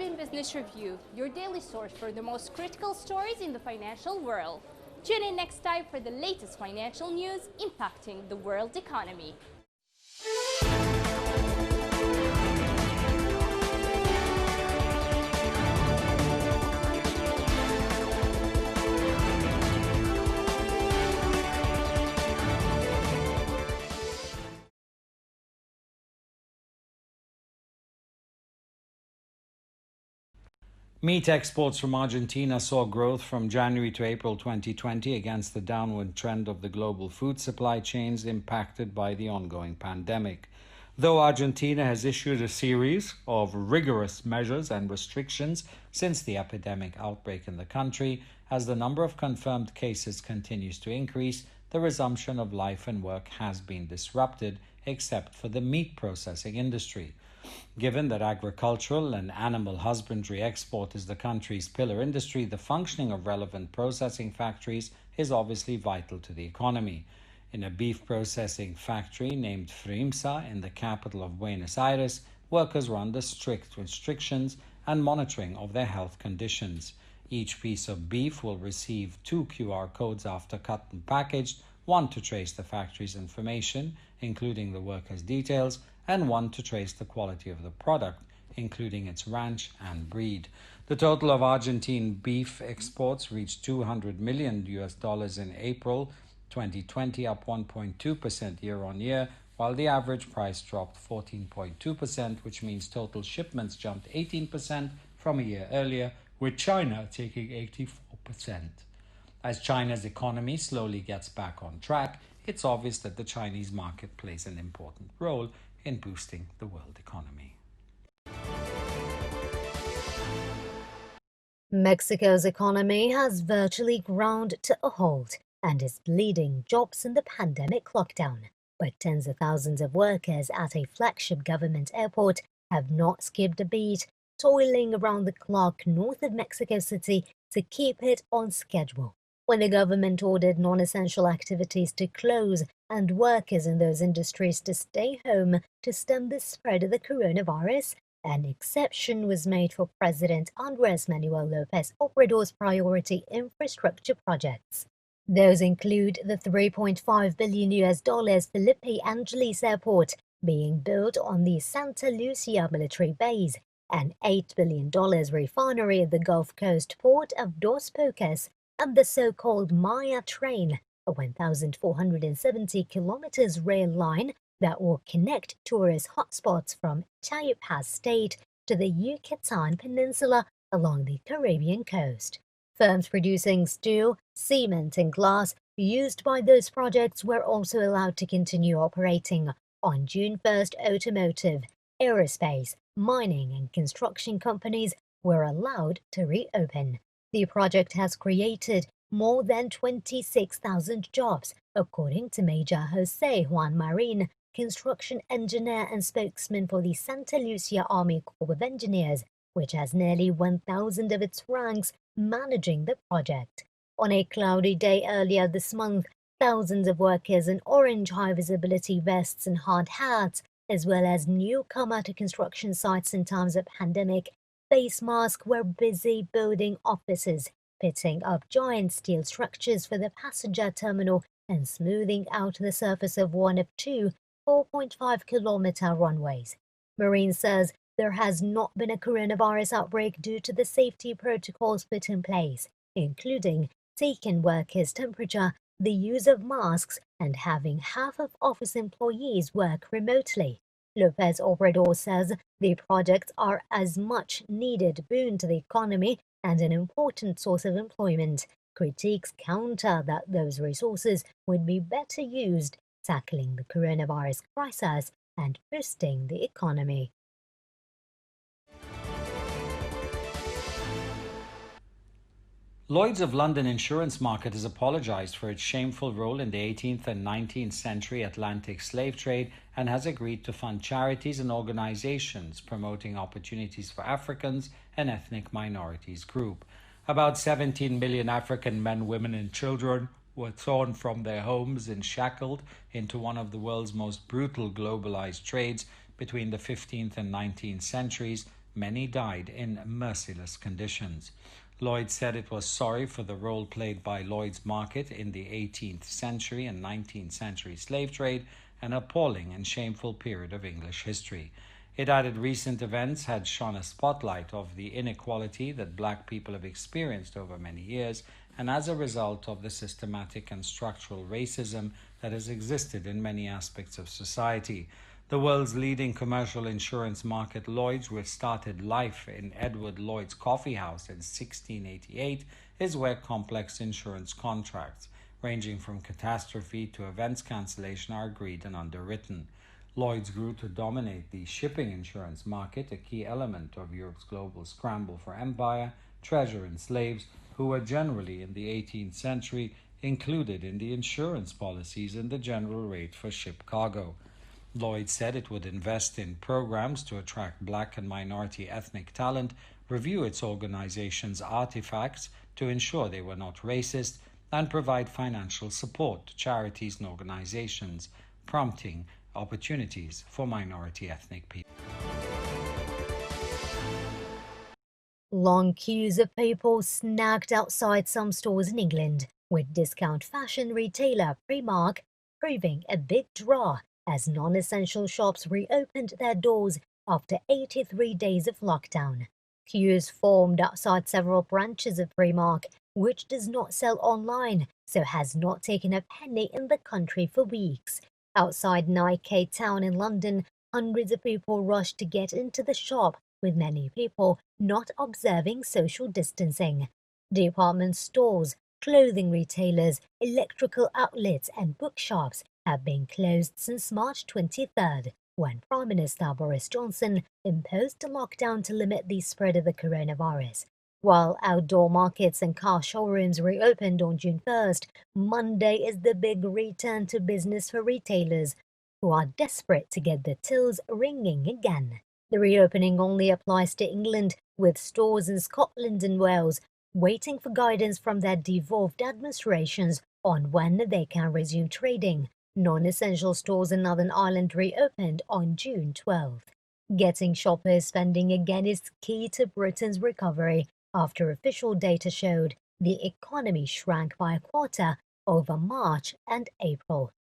Philippine Business Review, your daily source for the most critical stories in the financial world. Tune in next time for the latest financial news impacting the world economy. Meat exports from Argentina saw growth from January to April 2020 against the downward trend of the global food supply chains impacted by the ongoing pandemic. Though Argentina has issued a series of rigorous measures and restrictions since the epidemic outbreak in the country, as the number of confirmed cases continues to increase, the resumption of life and work has been disrupted, except for the meat processing industry. Given that agricultural and animal husbandry export is the country's pillar industry, the functioning of relevant processing factories is obviously vital to the economy. In a beef processing factory named FRIMSA in the capital of Buenos Aires, workers were under strict restrictions and monitoring of their health conditions. Each piece of beef will receive 2 QR codes after cut and packaged, one to trace the factory's information, including the workers' details, and one to trace the quality of the product, including its ranch and breed. The total of Argentine beef exports reached $200 million in April 2020, up 1.2% year on year, while the average price dropped 14.2%, which means total shipments jumped 18% from a year earlier, with China taking 84%. As China's economy slowly gets back on track, it's obvious that the Chinese market plays an important role in boosting the world economy. Mexico's economy has virtually ground to a halt and is bleeding jobs in the pandemic lockdown. But tens of thousands of workers at a flagship government airport have not skipped a beat, toiling around the clock north of Mexico City to keep it on schedule. When the government ordered non-essential activities to close and workers in those industries to stay home to stem the spread of the coronavirus, an exception was made for President Andrés Manuel López Obrador's priority infrastructure projects. Those include the $3.5 billion Felipe Angeles Airport being built on the Santa Lucia military base, an $8 billion refinery at the Gulf Coast port of Dos Bocas, and the so-called Maya train, a 1,470 kilometers rail line that will connect tourist hotspots from Chiapas State to the Yucatan Peninsula along the Caribbean coast. Firms producing steel, cement, and glass used by those projects were also allowed to continue operating. On June 1st, automotive, aerospace, mining, and construction companies were allowed to reopen. The project has created more than 26,000 jobs, according to Major Jose Juan Marin, construction engineer and spokesman for the Santa Lucia Army Corps of Engineers, which has nearly 1,000 of its ranks managing the project. On a cloudy day earlier this month, thousands of workers in orange high-visibility vests and hard hats, as well as newcomer to construction sites in times of pandemic, face masks were busy building offices, pitting up giant steel structures for the passenger terminal and smoothing out the surface of one of two 4.5-kilometer runways. Marine says there has not been a coronavirus outbreak due to the safety protocols put in place, including taking workers' temperature, the use of masks, and having half of office employees work remotely. López Obrador says the projects are as much needed boon to the economy and an important source of employment. Critiques counter that those resources would be better used tackling the coronavirus crisis and boosting the economy. Lloyd's of London insurance market has apologized for its shameful role in the 18th and 19th century Atlantic slave trade and has agreed to fund charities and organizations promoting opportunities for Africans and ethnic minorities group. About 17 million African men, women, and children were torn from their homes and shackled into one of the world's most brutal globalized trades between the 15th and 19th centuries, many died in merciless conditions. Lloyd's said it was sorry for the role played by Lloyd's market in the 18th century and 19th century slave trade, an appalling and shameful period of English history. It added recent events had shone a spotlight of the inequality that black people have experienced over many years, and as a result of the systematic and structural racism that has existed in many aspects of society. The world's leading commercial insurance market, Lloyd's, which started life in Edward Lloyd's Coffee House in 1688, is where complex insurance contracts, ranging from catastrophe to events cancellation, are agreed and underwritten. Lloyd's grew to dominate the shipping insurance market, a key element of Europe's global scramble for empire, treasure, and slaves, who were generally in the 18th century included in the insurance policies and the general rate for ship cargo. Lloyd said it would invest in programs to attract black and minority ethnic talent, review its organization's artifacts to ensure they were not racist, and provide financial support to charities and organizations, prompting opportunities for minority ethnic people. Long queues of people snagged outside some stores in England, with discount fashion retailer Primark proving a big draw as non-essential shops reopened their doors after 83 days of lockdown. Queues formed outside several branches of Primark, which does not sell online, so has not taken a penny in the country for weeks. Outside Nike Town in London, hundreds of people rushed to get into the shop, with many people not observing social distancing. Department stores, clothing retailers, electrical outlets and bookshops have been closed since March 23rd, when Prime Minister Boris Johnson imposed a lockdown to limit the spread of the coronavirus. While outdoor markets and car showrooms reopened on June 1st, Monday is the big return to business for retailers, who are desperate to get the tills ringing again. The reopening only applies to England, with stores in Scotland and Wales waiting for guidance from their devolved administrations on when they can resume trading. Non-essential stores in Northern Ireland reopened on June 12th. Getting shoppers spending again is key to Britain's recovery, after official data showed the economy shrank by a quarter over March and April.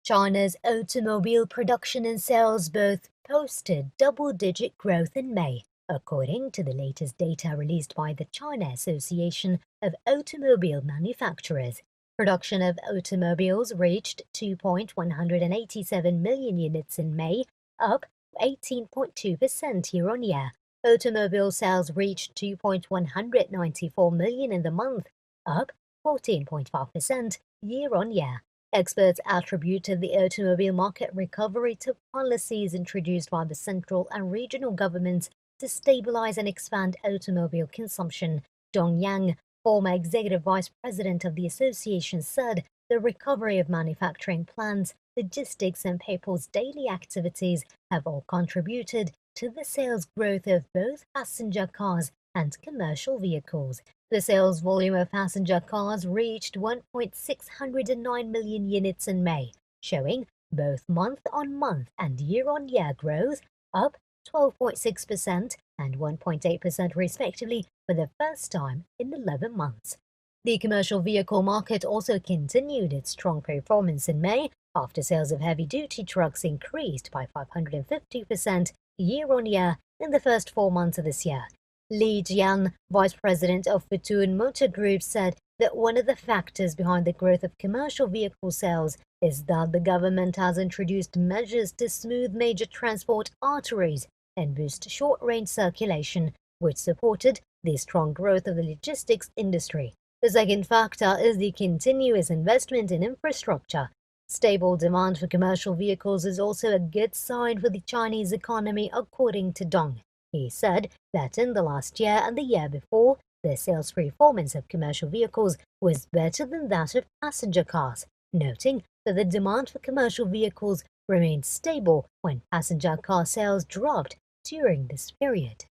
China's automobile production and sales both posted double-digit growth in May, according to the latest data released by the China Association of Automobile Manufacturers. Production of automobiles reached 2.187 million units in May, up 18.2% year-on-year. Automobile sales reached 2.194 million in the month, up 14.5% year-on-year. Experts attributed the automobile market recovery to policies introduced by the central and regional governments to stabilize and expand automobile consumption. Dong Yang, former executive vice president of the association, said the recovery of manufacturing plants, logistics, and people's daily activities have all contributed to the sales growth of both passenger cars and commercial vehicles. The sales volume of passenger cars reached 1.609 million units in May, showing both month-on-month and year-on-year growth, up 12.6% and 1.8% respectively for the first time in 11 months. The commercial vehicle market also continued its strong performance in May, after sales of heavy-duty trucks increased by 550% year-on-year in the first 4 months of this year. Li Jian, vice president of Fortune Motor Group, said that one of the factors behind the growth of commercial vehicle sales is that the government has introduced measures to smooth major transport arteries and boost short-range circulation, which supported the strong growth of the logistics industry. The second factor is the continuous investment in infrastructure. Stable demand for commercial vehicles is also a good sign for the Chinese economy, according to Dong. He said that in the last year and the year before, the sales performance of commercial vehicles was better than that of passenger cars, noting that the demand for commercial vehicles remained stable when passenger car sales dropped during this period.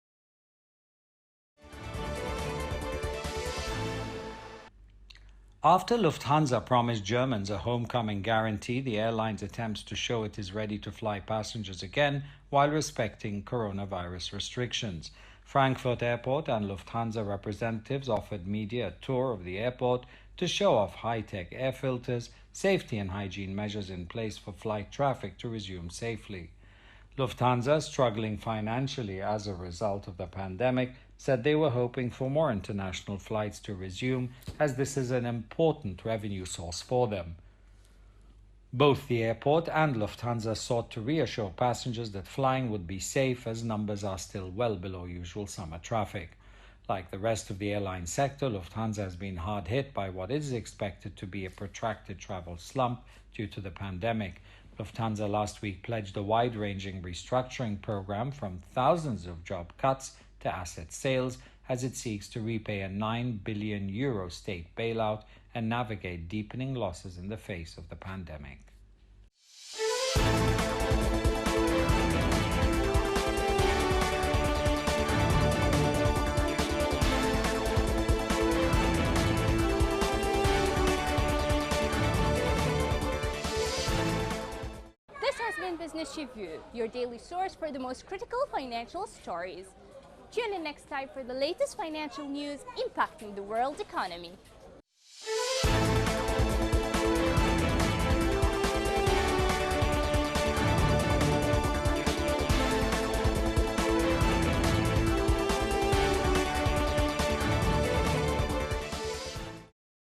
After Lufthansa promised Germans a homecoming guarantee, the airline's attempts to show it is ready to fly passengers again while respecting coronavirus restrictions. Frankfurt Airport and Lufthansa representatives offered media a tour of the airport to show off high-tech air filters, safety and hygiene measures in place for flight traffic to resume safely. Lufthansa, struggling financially as a result of the pandemic, said they were hoping for more international flights to resume, as this is an important revenue source for them. Both the airport and Lufthansa sought to reassure passengers that flying would be safe, as numbers are still well below usual summer traffic. Like the rest of the airline sector, Lufthansa has been hard hit by what is expected to be a protracted travel slump due to the pandemic. Lufthansa last week pledged a wide-ranging restructuring program, from thousands of job cuts to asset sales, as it seeks to repay a €9 billion state bailout and navigate deepening losses in the face of the pandemic. This has been Business Review, your daily source for the most critical financial stories. Tune in next time for the latest financial news impacting the world economy.